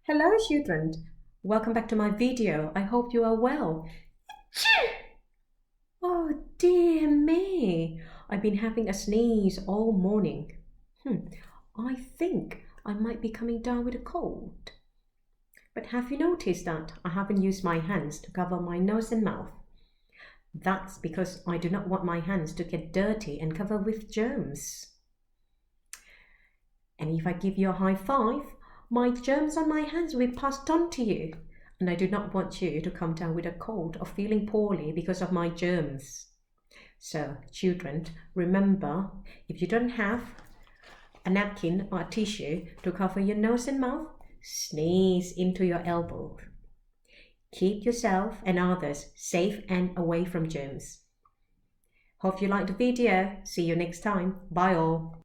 Hello children, welcome back to my video. I hope you are well. Oh dear me, I've been having a sneeze all morning. I think I might be coming down with a cold. But have you noticed that I haven't used my hands to cover my nose and mouth? That's because I do not want my hands to get dirty and covered with germs. And if I give you a high five, my germs on my hands will be passed on to you. And I do not want you to come down with a cold or feeling poorly because of my germs. So, children, remember, if you don't have a napkin or a tissue to cover your nose and mouth, sneeze into your elbow. Keep yourself and others safe and away from germs. Hope you liked the video. See you next time. Bye all.